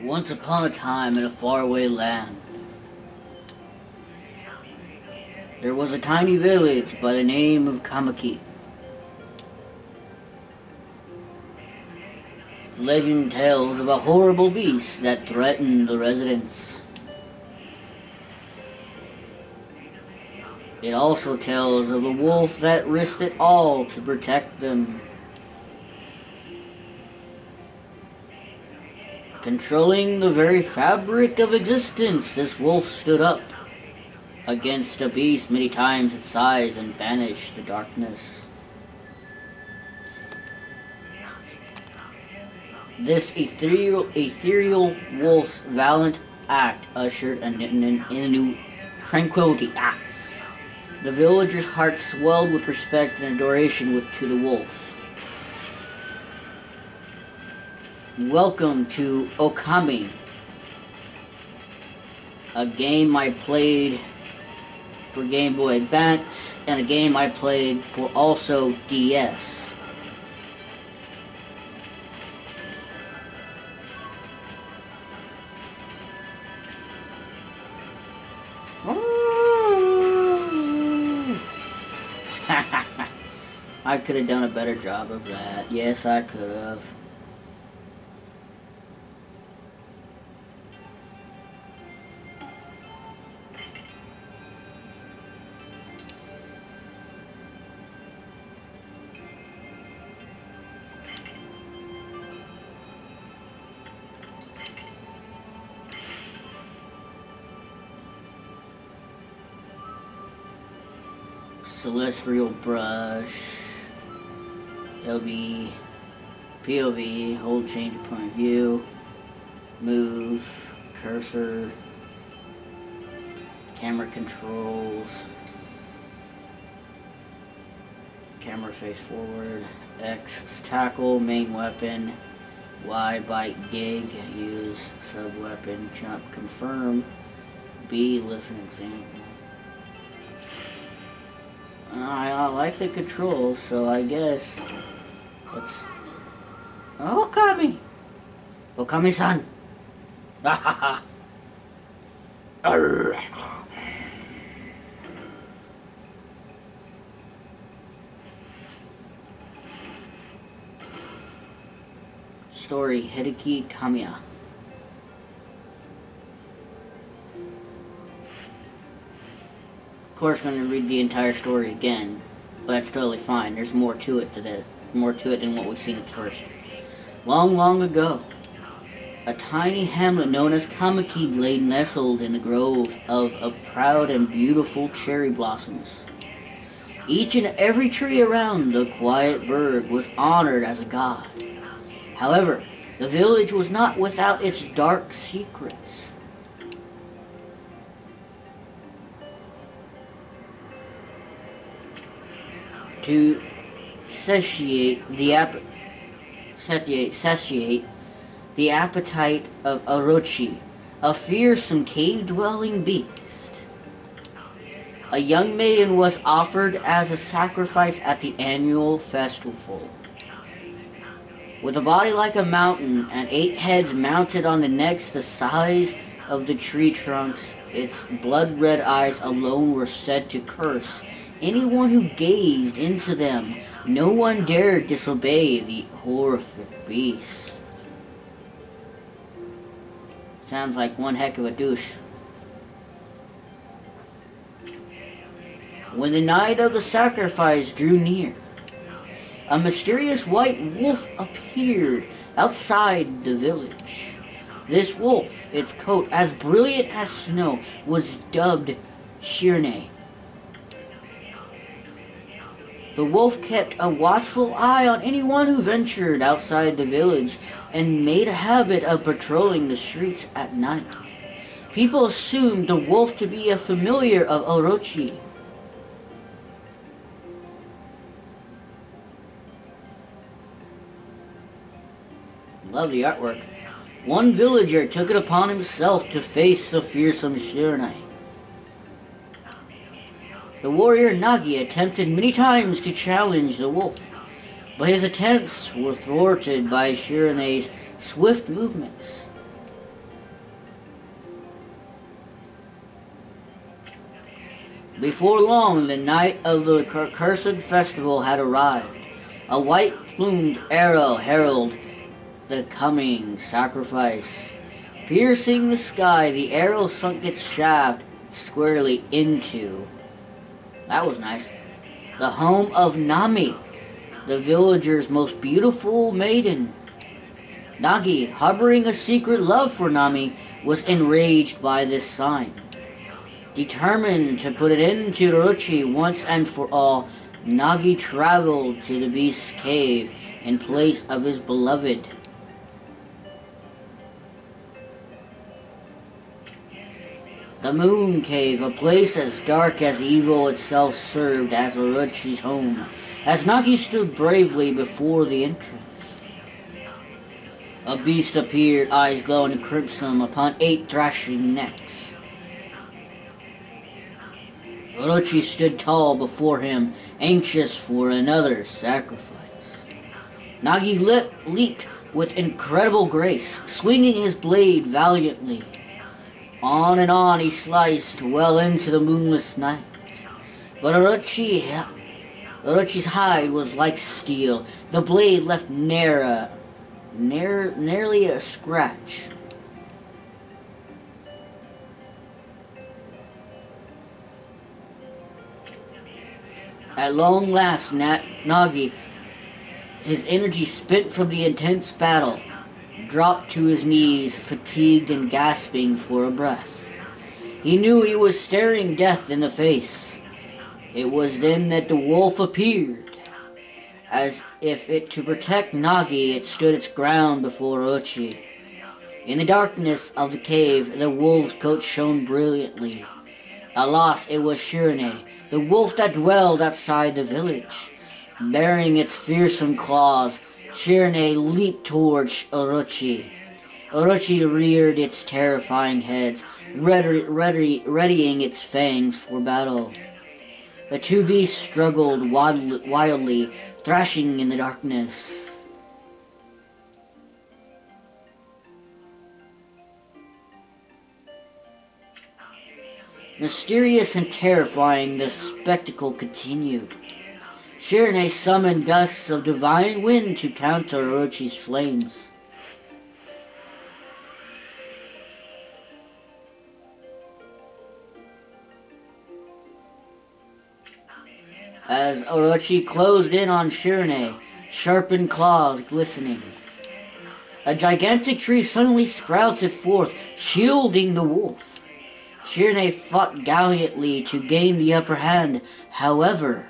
Once upon a time in a faraway land, there was a tiny village by the name of Kamaki. Legend tells of a horrible beast that threatened the residents. It also tells of a wolf that risked it all to protect them. Controlling the very fabric of existence, this wolf stood up against a beast many times its size and banished the darkness. This ethereal wolf's valiant act ushered in a new tranquility. The villagers' hearts swelled with respect and adoration to the wolf. Welcome to Okami, a game I played for Game Boy Advance and a game I played for also DS. I could have done a better job of that. Yes, I could have. Celestial brush, LB, POV, hold change of point of view, move, cursor, camera controls, camera face forward, X is tackle, main weapon, Y bite dig, use sub weapon, jump confirm, B listen example. I like the controls, so I guess let's. Okami! Okami-san! Ah Story Hideki Kamiya. Of course, I'm going to read the entire story again, but that's totally fine. There's more to it than what we've seen at first. Long, long ago, a tiny hamlet known as Kamaki lay nestled in a grove of proud and beautiful cherry blossoms. Each and every tree around the quiet burg was honored as a god. However, the village was not without its dark secrets. To satiate the appetite of Orochi, a fearsome cave-dwelling beast, a young maiden was offered as a sacrifice at the annual festival. With a body like a mountain and 8 heads mounted on the necks the size of the tree trunks, its blood-red eyes alone were said to curse anyone who gazed into them. No one dared disobey the horrific beast. Sounds like one heck of a douche. When the night of the sacrifice drew near, a mysterious white wolf appeared outside the village. This wolf, its coat as brilliant as snow, was dubbed Shirne. The wolf kept a watchful eye on anyone who ventured outside the village and made a habit of patrolling the streets at night. People assumed the wolf to be a familiar of Orochi. Love the artwork. One villager took it upon himself to face the fearsome Shirne. The warrior Nagi attempted many times to challenge the wolf, but his attempts were thwarted by Shirne's swift movements. Before long, the night of the cursed festival had arrived. A white-plumed arrow heralded the coming sacrifice. Piercing the sky, the arrow sunk its shaft squarely into, that was nice, the home of Nami, the villager's most beautiful maiden. Nagi, harboring a secret love for Nami, was enraged by this sign. Determined to put an end to Orochi once and for all, Nagi traveled to the beast's cave in place of his beloved. The Moon Cave, a place as dark as evil itself, served as Orochi's home, as Nagi stood bravely before the entrance. A beast appeared, eyes glowing crimson, upon 8 thrashing necks. Orochi stood tall before him, anxious for another sacrifice. Nagi leaped with incredible grace, swinging his blade valiantly. On and on he sliced well into the moonless night. But Orochi's hide was like steel. The blade left nearly a scratch. At long last, Nagi, his energy spent from the intense battle, dropped to his knees, fatigued and gasping for a breath. He knew he was staring death in the face. It was then that the wolf appeared. As if to protect Nagi, it stood its ground before Orochi. In the darkness of the cave, the wolf's coat shone brilliantly. Alas, it was Shirane, the wolf that dwelled outside the village. Bearing its fearsome claws, Shirane leaped towards Orochi. Orochi reared its terrifying head, readying its fangs for battle. The two beasts struggled wildly, thrashing in the darkness. Mysterious and terrifying, the spectacle continued. Shirane summoned gusts of divine wind to counter Orochi's flames. As Orochi closed in on Shirane, sharpened claws glistening, a gigantic tree suddenly sprouted forth, shielding the wolf. Shirane fought gallantly to gain the upper hand. However,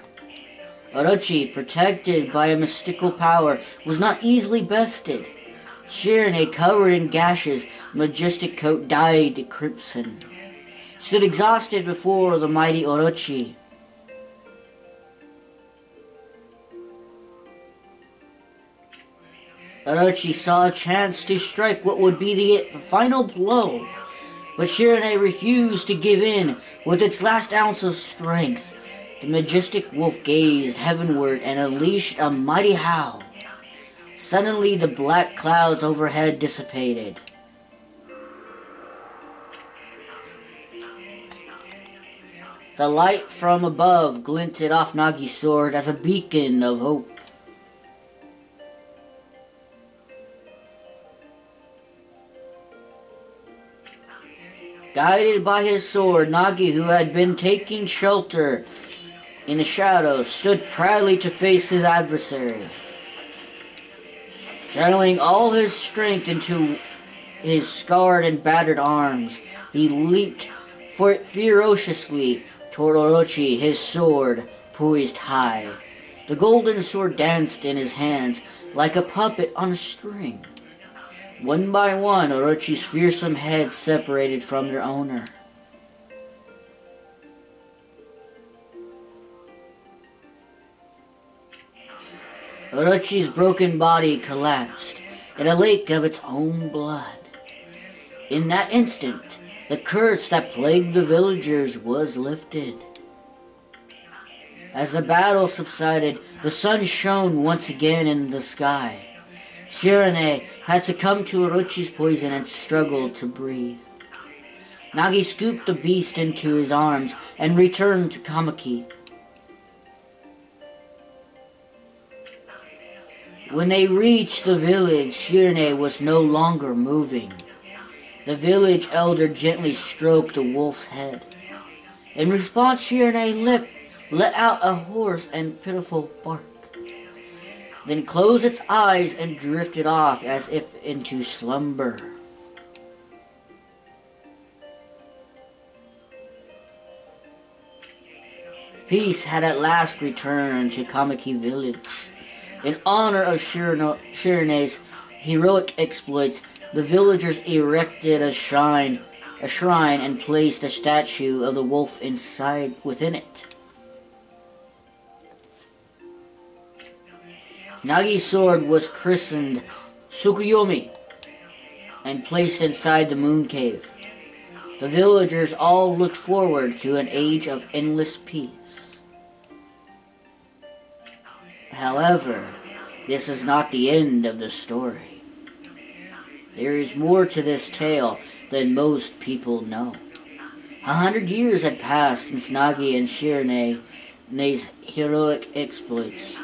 Orochi, protected by a mystical power, was not easily bested. Shirane, covered in gashes, majestic coat dyed crimson, stood exhausted before the mighty Orochi. Orochi saw a chance to strike what would be the final blow, but Shirane refused to give in. With its last ounce of strength, the majestic wolf gazed heavenward and unleashed a mighty howl. Suddenly, the black clouds overhead dissipated. The light from above glinted off Nagi's sword as a beacon of hope. Guided by his sword, Nagi, who had been taking shelter in the shadows, stood proudly to face his adversary. Channeling all his strength into his scarred and battered arms, he leaped ferociously toward Orochi, his sword poised high. The golden sword danced in his hands like a puppet on a string. One by one, Orochi's fearsome heads separated from their owner. Orochi's broken body collapsed in a lake of its own blood. In that instant, the curse that plagued the villagers was lifted. As the battle subsided, the sun shone once again in the sky. Shirane had succumbed to Orochi's poison and struggled to breathe. Nagi scooped the beast into his arms and returned to Kamaki. When they reached the village, Shirane was no longer moving. The village elder gently stroked the wolf's head. In response, Shirane let out a hoarse and pitiful bark, then closed its eyes and drifted off as if into slumber. Peace had at last returned to Kamaki village. In honor of Shirane's heroic exploits, the villagers erected a shrine and placed a statue of the wolf within it. Nagi's sword was christened Tsukuyomi and placed inside the moon cave. The villagers all looked forward to an age of endless peace. However, this is not the end of the story. There is more to this tale than most people know. 100 years had passed since Nagi and Shirane's heroic exploits.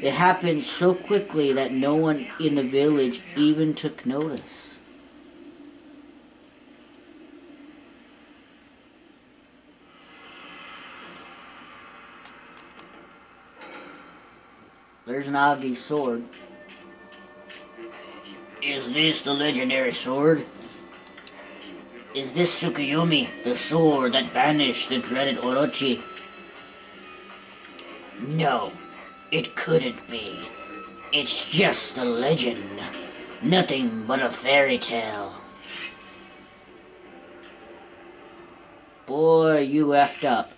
It happened so quickly that no one in the village even took notice. There's Nagi's sword. Is this the legendary sword? Is this Tsukuyomi, the sword that banished the dreaded Orochi? No, it couldn't be. It's just a legend. Nothing but a fairy tale. Boy, you effed up.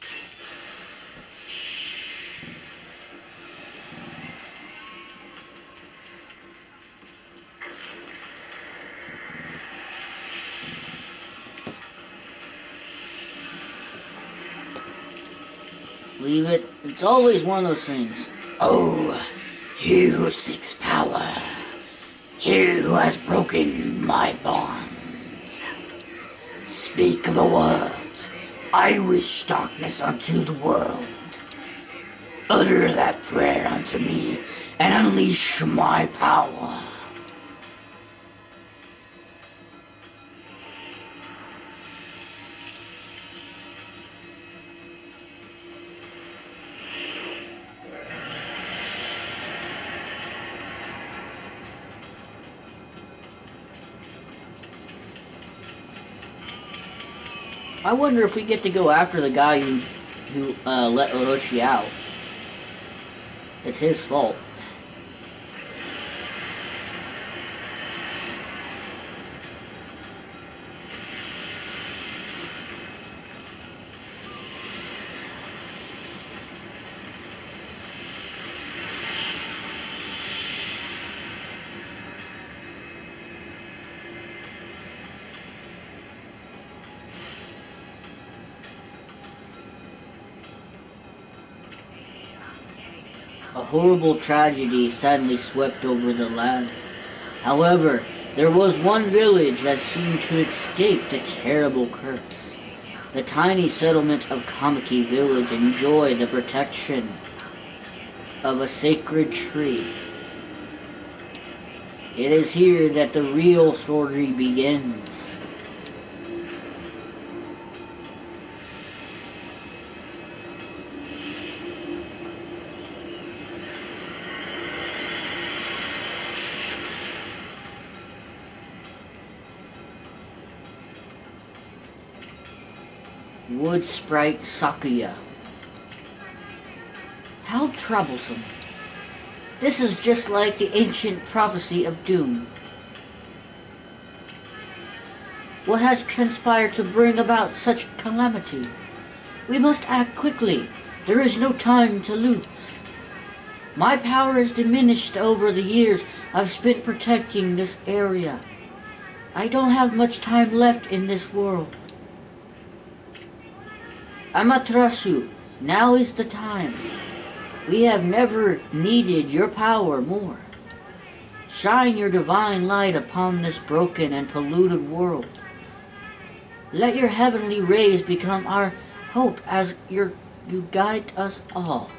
Leave it. It's always one of those things. Oh, he who seeks power. He who has broken my bonds. Speak the words. I wish darkness unto the world. Utter that prayer unto me and unleash my power. I wonder if we get to go after the guy who let Orochi out. It's his fault. A horrible tragedy suddenly swept over the land. However, there was one village that seemed to escape the terrible curse. The tiny settlement of Kamaki village enjoyed the protection of a sacred tree. It is here that the real story begins. Wood Sprite Sakuya. How troublesome. This is just like the ancient prophecy of doom. What has transpired to bring about such calamity? We must act quickly. There is no time to lose. My power has diminished over the years I've spent protecting this area. I don't have much time left in this world. Amaterasu, now is the time. We have never needed your power more. Shine your divine light upon this broken and polluted world. Let your heavenly rays become our hope as you guide us all.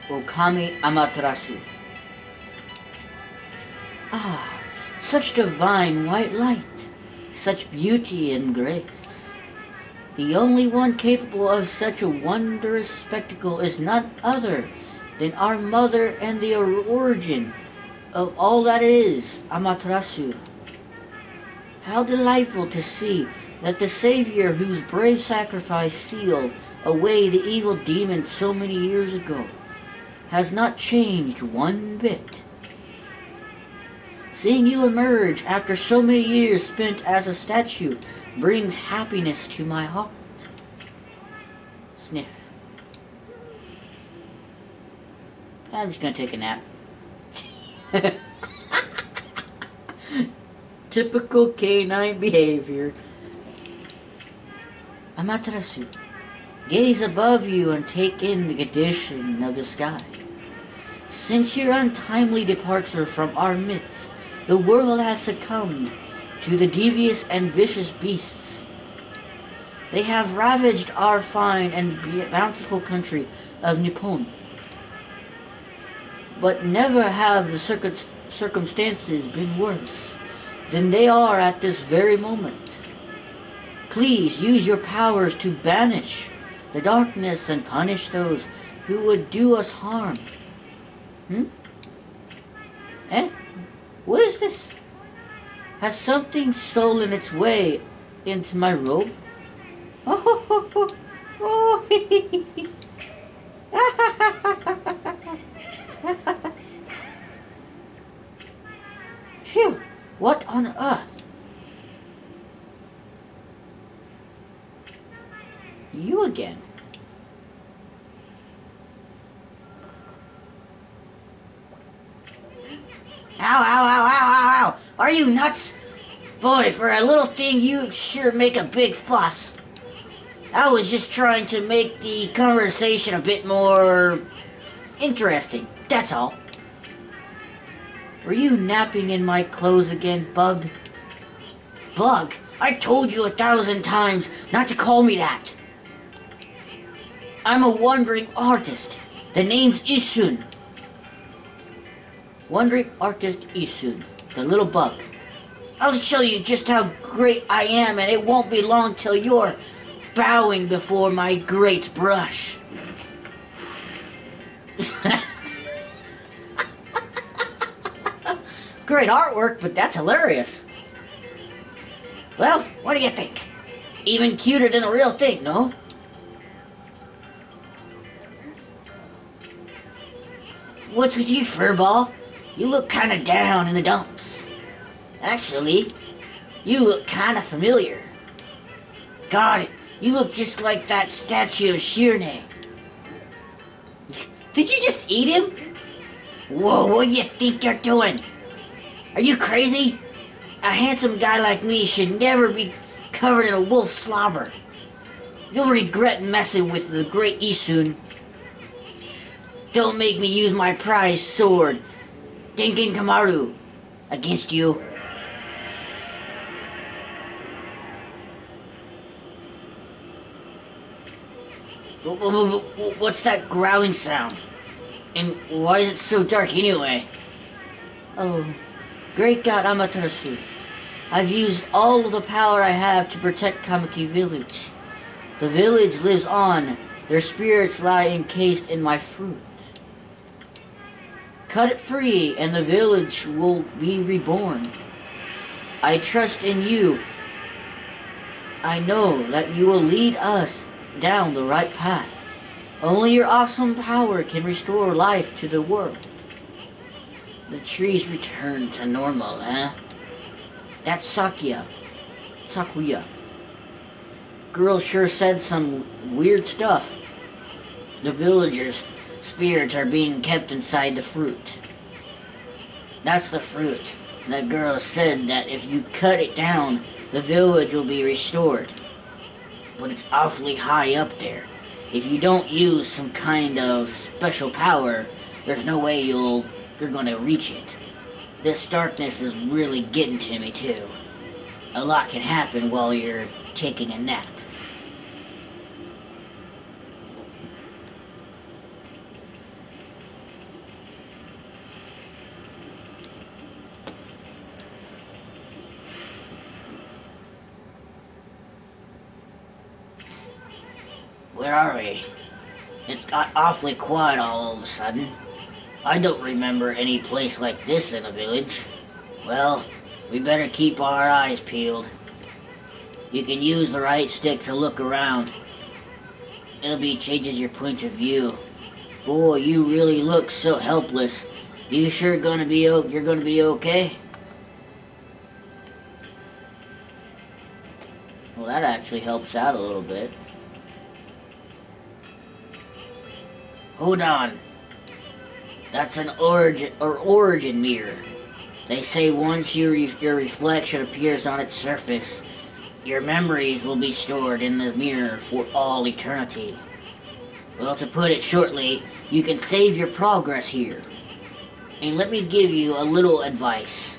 Okami Amaterasu. Ah, such divine white light, such beauty and grace. The only one capable of such a wondrous spectacle is none other than our mother and the origin of all that is, Amaterasu. How delightful to see that the Savior whose brave sacrifice sealed away the evil demon so many years ago has not changed one bit. Seeing you emerge after so many years spent as a statue brings happiness to my heart. Sniff. I'm just gonna take a nap. Typical canine behavior. Amaterasu, gaze above you and take in the condition of the sky. Since your untimely departure from our midst, the world has succumbed to the devious and vicious beasts. They have ravaged our fine and bountiful country of Nippon. But never have the circumstances been worse than they are at this very moment. Please use your powers to banish the darkness and punish those who would do us harm. What is this? Has something stolen its way into my robe? Phew, what on earth? You again. Ow, ow, ow, ow, ow, ow! Are you nuts? Boy, for a little thing, you sure make a big fuss. I was just trying to make the conversation a bit more interesting, that's all. Were you napping in my clothes again, Bug? Bug? I told you 1,000 times not to call me that. I'm a wandering artist. The name's Isun. Wandering artist Isun, the little bug. I'll show you just how great I am, and it won't be long till you're bowing before my great brush. Great artwork, but that's hilarious. Well, what do you think? Even cuter than the real thing, no? What's with you, furball? You look kinda down in the dumps. Actually, you look kinda familiar. God, you look just like that statue of Shirne. Did you just eat him? Whoa, what do you think you're doing? Are you crazy? A handsome guy like me should never be covered in a wolf's slobber. You'll regret messing with the great Isun. Don't make me use my prized sword, Dengen Kamaru, against you. What's that growling sound? And why is it so dark anyway? Oh, great God Amaterasu. I've used all of the power I have to protect Kamiki Village. The village lives on. Their spirits lie encased in my fruit. Cut it free, and the village will be reborn. I trust in you. I know that you will lead us down the right path. Only your awesome power can restore life to the world. The trees return to normal, huh? That's Sakuya. Girl sure said some weird stuff. The villagers' spirits are being kept inside the fruit. That's the fruit. The girl said that if you cut it down, the village will be restored. but it's awfully high up there. If you don't use some kind of special power, there's no way you're gonna reach it. This darkness is really getting to me too. A lot can happen while you're taking a nap. Where are we? It's got awfully quiet all of a sudden. I don't remember any place like this in a village. Well, we better keep our eyes peeled. You can use the right stick to look around. It changes your point of view. Boy, you really look so helpless. You sure you're gonna be okay? Well, that actually helps out a little bit. Hold on. That's an origin mirror. They say once your reflection appears on its surface, your memories will be stored in the mirror for all eternity. Well, to put it shortly, you can save your progress here. And let me give you a little advice.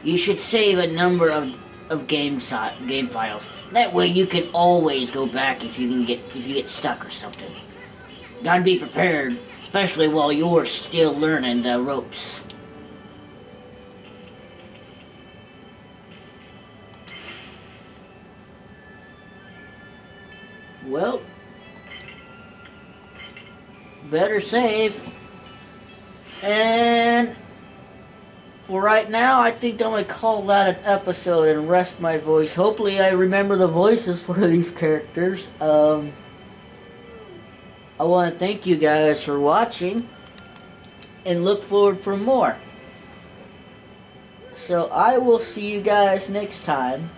You should save a number of game files. That way you can always go back if you get stuck or something. Gotta be prepared, especially while you're still learning the ropes. Well, better save. And for right now, I think I'm going to call that an episode and rest my voice. Hopefully I remember the voices for these characters. I want to thank you guys for watching and look forward for more. So I will see you guys next time.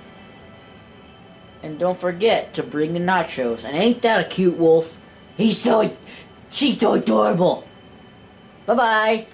And don't forget to bring the nachos. And ain't that a cute wolf? She's so adorable. Bye-bye.